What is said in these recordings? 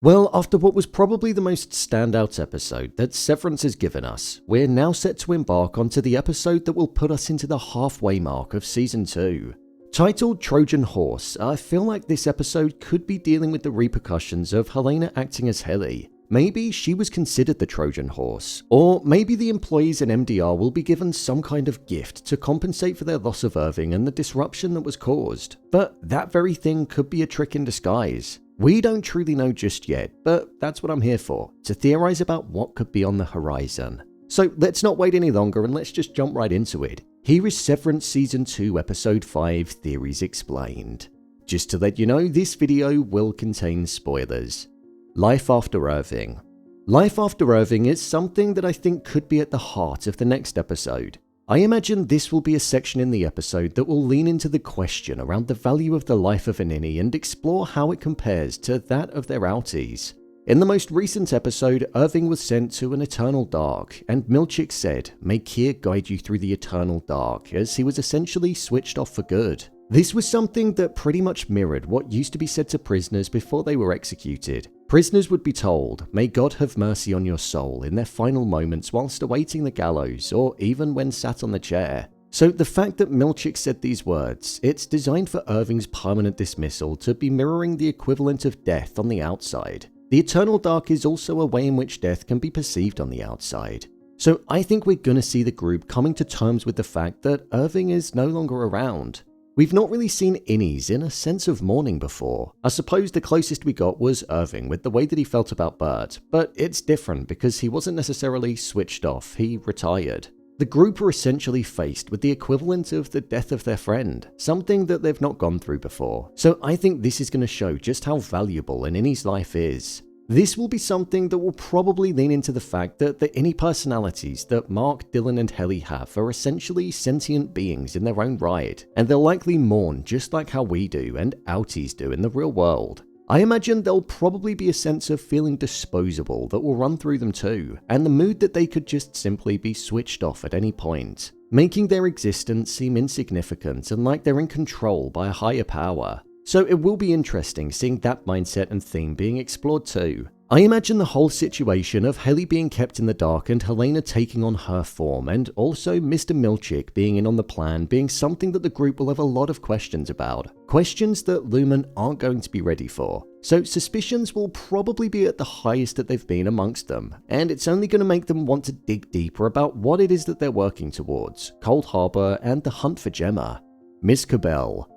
Well, after what was probably the most standout episode that Severance has given us, we're now set to embark onto the episode that will put us into the halfway mark of Season 2. Titled Trojan Horse, I feel like this episode could be dealing with the repercussions of Helena acting as Helly. Maybe she was considered the Trojan Horse, or maybe the employees in MDR will be given some kind of gift to compensate for their loss of Irving and the disruption that was caused. But that very thing could be a trick in disguise. We don't truly know just yet, but that's what I'm here for, to theorize about what could be on the horizon. So let's not wait any longer and let's just jump right into it. Here is Severance Season 2 Episode 5 Theories Explained. Just to let you know, this video will contain spoilers. Life After Irving. Life After Irving is something that I think could be at the heart of the next episode. I imagine this will be a section in the episode that will lean into the question around the value of the life of an Innie and explore how it compares to that of their outies. In the most recent episode, Irving was sent to an eternal dark, and Milchick said, "May Kier guide you through the eternal dark," as he was essentially switched off for good. This was something that pretty much mirrored what used to be said to prisoners before they were executed. Prisoners would be told, "May God have mercy on your soul," in their final moments whilst awaiting the gallows, or even when sat on the chair. So the fact that Milchick said these words, it's designed for Irving's permanent dismissal to be mirroring the equivalent of death on the outside. The eternal dark is also a way in which death can be perceived on the outside. So I think we're gonna see the group coming to terms with the fact that Irving is no longer around. We've not really seen Innies in a sense of mourning before. I suppose the closest we got was Irving with the way that he felt about Bert, but it's different because he wasn't necessarily switched off, he retired. The group are essentially faced with the equivalent of the death of their friend, something that they've not gone through before. So I think this is going to show just how valuable an Innie's life is. This will be something that will probably lean into the fact that the Innie personalities that Mark, Dylan and Helly have are essentially sentient beings in their own right, and they'll likely mourn just like how we do and outies do in the real world. I imagine there'll probably be a sense of feeling disposable that will run through them too, and the mood that they could just simply be switched off at any point, making their existence seem insignificant and like they're in control by a higher power. So it will be interesting seeing that mindset and theme being explored too. I imagine the whole situation of Helly being kept in the dark and Helena taking on her form, and also Mr. Milchick being in on the plan, being something that the group will have a lot of questions about. Questions that Lumon aren't going to be ready for. So suspicions will probably be at the highest that they've been amongst them, and it's only going to make them want to dig deeper about what it is that they're working towards, Cold Harbor and the hunt for Gemma. Miss Cobel.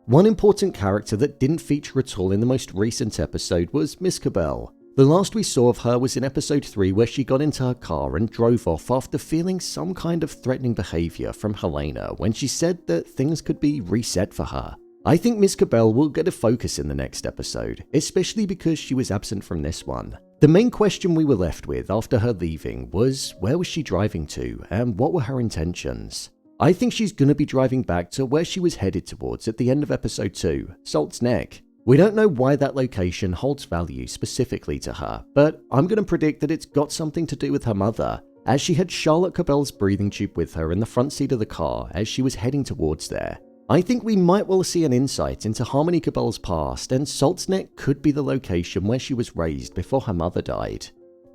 One important character that didn't feature at all in the most recent episode was Miss Cobel. The last we saw of her was in episode 3 where she got into her car and drove off after feeling some kind of threatening behaviour from Helena when she said that things could be reset for her. I think Miss Cobel will get a focus in the next episode, especially because she was absent from this one. The main question we were left with after her leaving was where was she driving to and what were her intentions? I think she's going to be driving back to where she was headed towards at the end of episode 2, Salt's Neck. We don't know why that location holds value specifically to her, but I'm going to predict that it's got something to do with her mother, as she had Charlotte Cobel's breathing tube with her in the front seat of the car as she was heading towards there. I think we might well see an insight into Harmony Cobel's past, and Salt's Neck could be the location where she was raised before her mother died.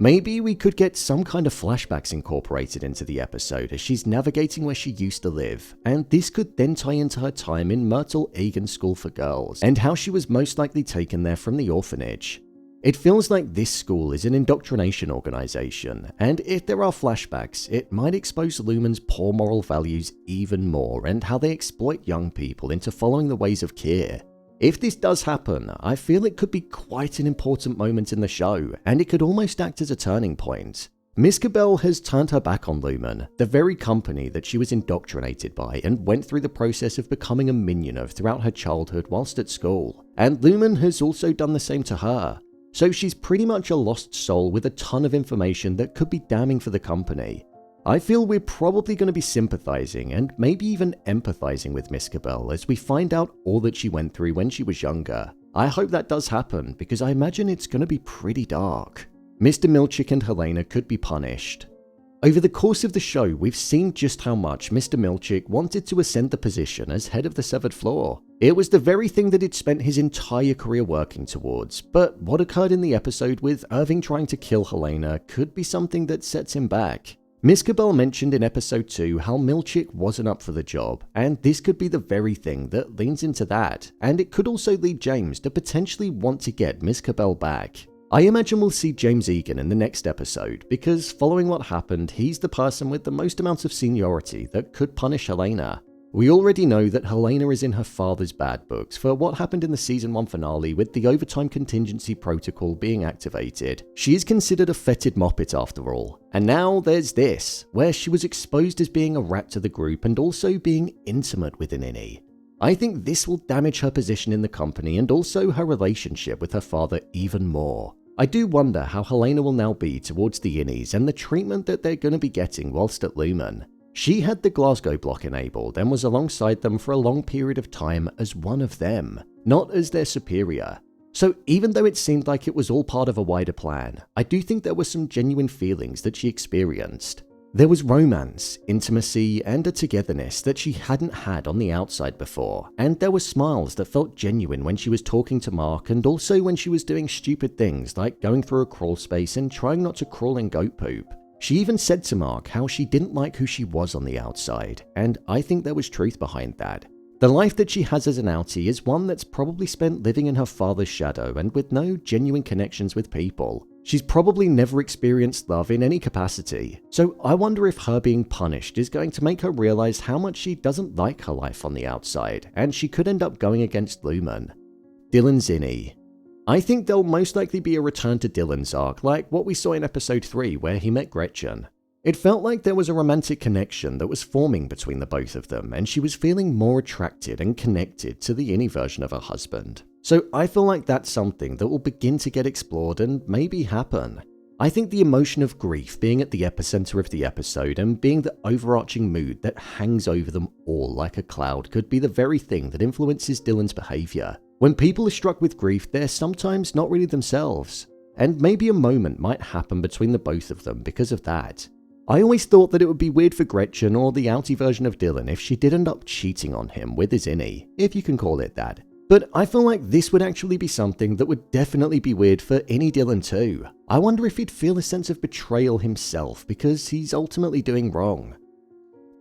Maybe we could get some kind of flashbacks incorporated into the episode as she's navigating where she used to live, and this could then tie into her time in Myrtle Egan School for Girls, and how she was most likely taken there from the orphanage. It feels like this school is an indoctrination organization, and if there are flashbacks, it might expose Lumon's poor moral values even more and how they exploit young people into following the ways of Kier. If this does happen, I feel it could be quite an important moment in the show, and it could almost act as a turning point. Miss Cobel has turned her back on Lumon, the very company that she was indoctrinated by and went through the process of becoming a minion of throughout her childhood whilst at school, and Lumon has also done the same to her. So she's pretty much a lost soul with a ton of information that could be damning for the company. I feel we're probably going to be sympathizing and maybe even empathizing with Miss Cobel as we find out all that she went through when she was younger. I hope that does happen because I imagine it's going to be pretty dark. Mr. Milchick and Helena could be punished. Over the course of the show, we've seen just how much Mr. Milchick wanted to ascend the position as head of the Severed Floor. It was the very thing that he'd spent his entire career working towards, but what occurred in the episode with Irving trying to kill Helena could be something that sets him back. Miss Cobel mentioned in episode 2 how Milchick wasn't up for the job, and this could be the very thing that leans into that, and it could also lead James to potentially want to get Miss Cobel back. I imagine we'll see James Eagen in the next episode, because following what happened, he's the person with the most amount of seniority that could punish Helena. We already know that Helena is in her father's bad books for what happened in the season 1 finale with the overtime contingency protocol being activated. She is considered a fetid moppet after all. And now there's this, where she was exposed as being a rat to the group and also being intimate with an Innie. I think this will damage her position in the company and also her relationship with her father even more. I do wonder how Helena will now be towards the Innies and the treatment that they're going to be getting whilst at Lumon. She had the Glasgow Block enabled and was alongside them for a long period of time as one of them, not as their superior. So even though it seemed like it was all part of a wider plan, I do think there were some genuine feelings that she experienced. There was romance, intimacy, and a togetherness that she hadn't had on the outside before, and there were smiles that felt genuine when she was talking to Mark and also when she was doing stupid things like going through a crawl space and trying not to crawl in goat poop. She even said to Mark how she didn't like who she was on the outside, and I think there was truth behind that. The life that she has as an outie is one that's probably spent living in her father's shadow and with no genuine connections with people. She's probably never experienced love in any capacity, so I wonder if her being punished is going to make her realize how much she doesn't like her life on the outside, and she could end up going against Lumon. Dylan's Innie. I think there'll most likely be a return to Dylan's arc, like what we saw in episode 3 where he met Gretchen. It felt like there was a romantic connection that was forming between the both of them, and she was feeling more attracted and connected to the Innie version of her husband. So I feel like that's something that will begin to get explored and maybe happen. I think the emotion of grief being at the epicenter of the episode and being the overarching mood that hangs over them all like a cloud could be the very thing that influences Dylan's behavior. When people are struck with grief, they're sometimes not really themselves, and maybe a moment might happen between the both of them because of that. I always thought that it would be weird for Gretchen or the outie version of Dylan if she did end up cheating on him with his Innie, if you can call it that. But I feel like this would actually be something that would definitely be weird for Innie Dylan too. I wonder if he'd feel a sense of betrayal himself because he's ultimately doing wrong.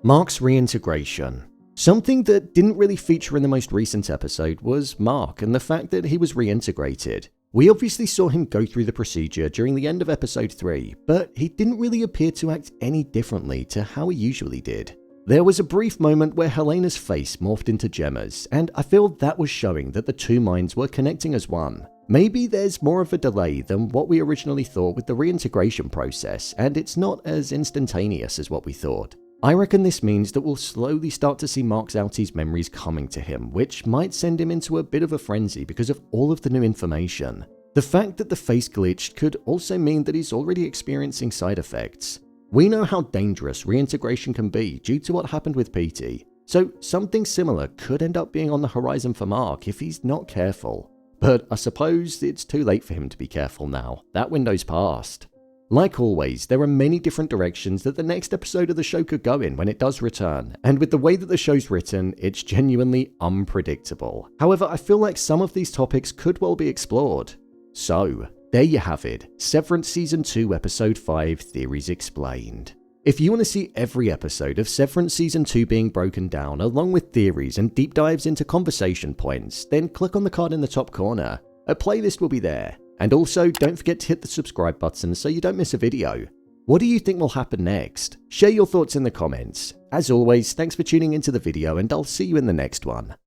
Mark's reintegration. Something that didn't really feature in the most recent episode was Mark and the fact that he was reintegrated. We obviously saw him go through the procedure during the end of episode 3, but he didn't really appear to act any differently to how he usually did. There was a brief moment where Helena's face morphed into Gemma's, and I feel that was showing that the two minds were connecting as one. Maybe there's more of a delay than what we originally thought with the reintegration process, and it's not as instantaneous as what we thought. I reckon this means that we'll slowly start to see Mark's outie's memories coming to him, which might send him into a bit of a frenzy because of all of the new information. The fact that the face glitched could also mean that he's already experiencing side effects. We know how dangerous reintegration can be due to what happened with PT, so something similar could end up being on the horizon for Mark if he's not careful. But I suppose it's too late for him to be careful now. That window's passed. Like always, there are many different directions that the next episode of the show could go in when it does return, and with the way that the show's written, it's genuinely unpredictable. However, I feel like some of these topics could well be explored. So, there you have it, Severance Season 2 Episode 5 Theories Explained. If you want to see every episode of Severance Season 2 being broken down, along with theories and deep dives into conversation points, then click on the card in the top corner. A playlist will be there. And also, don't forget to hit the subscribe button so you don't miss a video. What do you think will happen next? Share your thoughts in the comments. As always, thanks for tuning into the video and I'll see you in the next one.